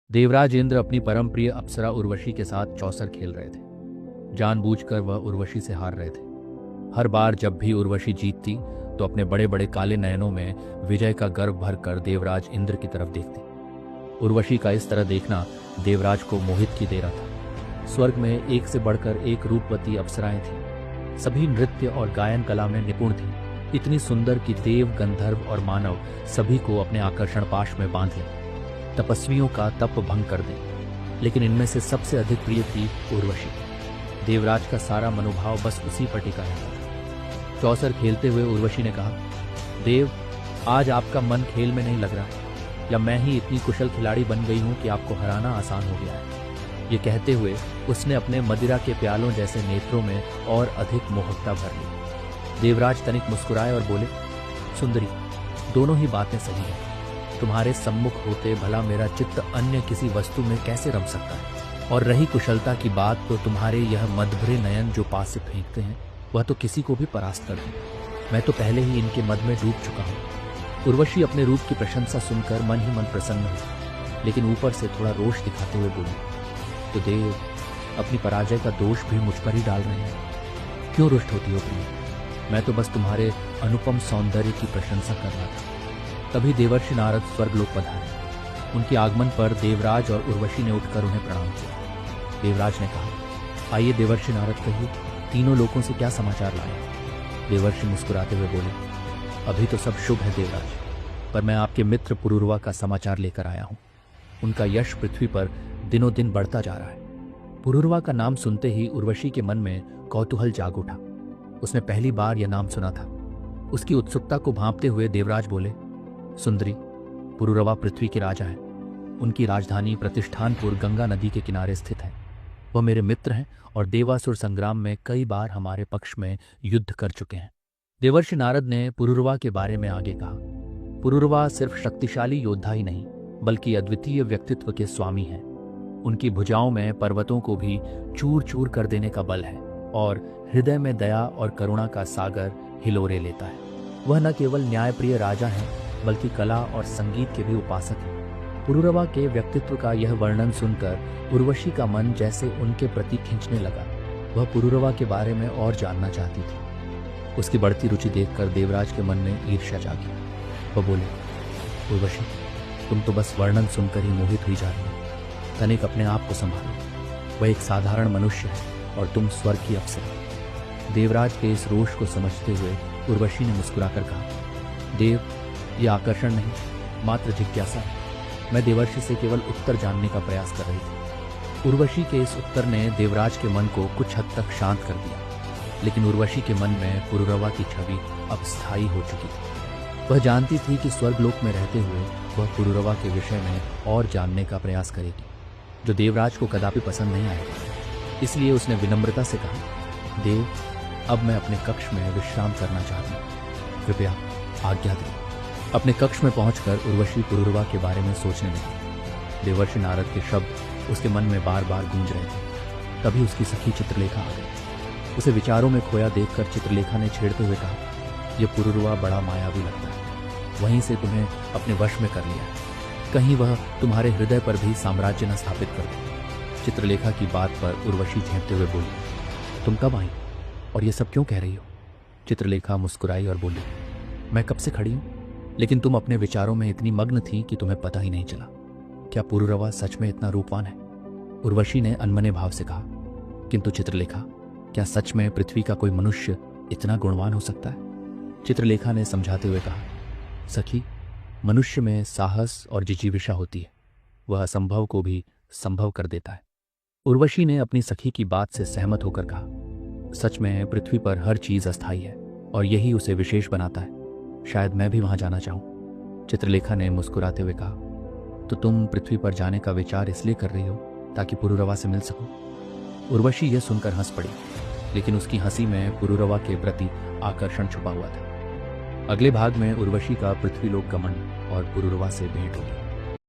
देवराज इंद्र अपनी परम प्रिय अप्सरा उर्वशी के साथ चौसर खेल रहे थे। जानबूझकर वह उर्वशी से हार रहे थे। हर बार जब भी उर्वशी जीतती तो अपने बड़े बड़े काले नयनों में विजय का गर्व भरकर देवराज इंद्र की तरफ देखती। उर्वशी का इस तरह देखना देवराज को मोहित की दे रहा था। स्वर्ग में एक से बढ़कर एक रूपवती अप्सराएं थीं। सभी नृत्य और गायन कला में निपुण थीं, इतनी सुंदर कि देव, गंधर्व और मानव सभी को अपने आकर्षण पाश में बांध लें, तपस्वियों का तप भंग कर दें। लेकिन इनमें से सबसे अधिक प्रिय थी उर्वशी। देवराज का सारा मनोभाव बस उसी पर टिका रहता था। चौसर खेलते हुए उर्वशी ने कहा, देव, आज आपका मन खेल में नहीं लग रहा, या मैं ही इतनी कुशल खिलाड़ी बन गई हूं कि आपको हराना आसान हो गया है। ये कहते हुए उसने अपने मदिरा के प्यालों जैसे नेत्रों में और अधिक मोहकता भर ली। देवराज तनिक मुस्कुराए और बोले, सुंदरी, दोनों ही बातें सही हैं। तुम्हारे सम्मुख होते भला मेरा चित्त अन्य किसी वस्तु में कैसे रम सकता है? और रही कुशलता की बात, तो तुम्हारे यह मदभरे नयन जो पास से फेंकते हैं, वह तो किसी को भी परास्त कर दें। मैं तो पहले ही इनके मद में डूब चुका हूँ। उर्वशी अपने रूप की प्रशंसा सुनकर मन ही मन प्रसन्न हुई, लेकिन ऊपर से थोड़ा रोष दिखाते हुए बोली, तो देव, अपनी पराजय का दोष भी मुझ पर ही डाल रहे हैं। क्यों रुष्ट होती हो प्रिय? मैं तो बस तुम्हारे अनुपम सौंदर्य की प्रशंसा कर रहा था। तभी देवर्षि नारद स्वर्गलोक पधारे। उनके आगमन पर देवराज और उर्वशी ने उठकर उन्हें प्रणाम किया। देवराज ने कहा, आइए देवर्षि नारद, कहिए तीनों लोकों से क्या समाचार लाए? देवर्षि मुस्कुराते हुए बोले, अभी तो सब शुभ है देवराज, पर मैं आपके मित्र पुरुरवा का समाचार लेकर आया हूँ। उनका यश पृथ्वी पर दिनों दिन बढ़ता जा रहा है। पुरुरवा का नाम सुनते ही उर्वशी के मन में कौतूहल जाग उठा। उसने पहली बार यह नाम सुना था। उसकी उत्सुकता को भांपते हुए देवराज बोले, सुंदरी, पुरुरवा पृथ्वी के राजा हैं। उनकी राजधानी प्रतिष्ठानपुर गंगा नदी के किनारे स्थित है। वह मेरे मित्र हैं और देवासुर संग्राम में कई बार हमारे पक्ष में युद्ध कर चुके हैं। देवर्षि नारद ने पुरुरवा के बारे में आगे कहा, पुरुरवा सिर्फ शक्तिशाली योद्धा ही नहीं, बल्कि अद्वितीय व्यक्तित्व के स्वामी हैं। उनकी भुजाओं में पर्वतों को भी चूर चूर कर देने का बल है और हृदय में दया और करुणा का सागर हिलोरे लेता है। वह न केवल न्यायप्रिय राजा हैं, बल्कि कला और संगीत के भी उपासक हैं। पुरुरवा के व्यक्तित्व का यह वर्णन सुनकर उर्वशी का मन जैसे उनके प्रति खींचने लगा। वह पुरुरवा के बारे में और जानना चाहती थी। उसकी बढ़ती रुचि देखकर देवराज के मन में ईर्ष्या जागी। वह बोले, उर्वशी, तुम तो बस वर्णन सुनकर ही मोहित हुई जा रही हो। तनिक अपने आप को संभालो। वह एक साधारण मनुष्य है और तुम स्वर्ग की अप्सरा। देवराज के इस रोष को समझते हुए उर्वशी ने मुस्कुराकर कहा, देव, यह आकर्षण नहीं, मात्र जिज्ञासा है। मैं देवर्षि से केवल उत्तर जानने का प्रयास कर रही थी। उर्वशी के इस उत्तर ने देवराज के मन को कुछ हद तक शांत कर दिया, लेकिन उर्वशी के मन में पुरुरवा की छवि अब स्थायी हो चुकी थी। वह जानती थी कि स्वर्गलोक में रहते हुए वह पुरुरवा के विषय में और जानने का प्रयास करेगी, जो देवराज को कदापि पसंद नहीं आएगा। इसलिए उसने विनम्रता से कहा, देव, अब मैं अपने कक्ष में विश्राम करना चाहती हूँ, कृपया आज्ञा दें। अपने कक्ष में पहुंचकर उर्वशी पुरुरवा के बारे में सोचने लगी। देवर्षि नारद के शब्द उसके मन में बार बार गूंज रहे थे। तभी उसकी सखी चित्रलेखा आ गई। उसे विचारों में खोया देखकर चित्रलेखा ने छेड़ते हुए कहा, यह पुरुरवा बड़ा मायावी लगता है। वहीं से तुम्हें अपने वश में कर लिया है। कहीं वह तुम्हारे हृदय पर भी साम्राज्य न स्थापित कर दे। चित्रलेखा की बात पर उर्वशी झेंपते हुए बोली, तुम कब आई और ये सब क्यों कह रही हो? चित्रलेखा मुस्कुराई और बोली, मैं कब से खड़ी हूँ, लेकिन तुम अपने विचारों में इतनी मग्न थी कि तुम्हें पता ही नहीं चला। क्या पुरुरवा सच में इतना रूपवान है? उर्वशी ने अनमने भाव से कहा, किंतु चित्रलेखा, क्या सच में पृथ्वी का कोई मनुष्य इतना गुणवान हो सकता है? चित्रलेखा ने समझाते हुए कहा, सखी, मनुष्य में साहस और जिजीविषा होती है। वह असंभव को भी संभव कर देता है। उर्वशी ने अपनी सखी की बात से सहमत होकर कहा, सच में पृथ्वी पर हर चीज अस्थायी है और यही उसे विशेष बनाता है। शायद मैं भी वहां जाना चाहूं। चित्रलेखा ने मुस्कुराते हुए कहा, तो तुम पृथ्वी पर जाने का विचार इसलिए कर रही हो ताकि पुरुरवा से मिल सको? उर्वशी यह सुनकर हंस पड़ी, लेकिन उसकी हंसी में पुरुरवा के प्रति आकर्षण छुपा हुआ था। अगले भाग में उर्वशी का पृथ्वीलोक गमन और पुरुरवा से भेंट होगी।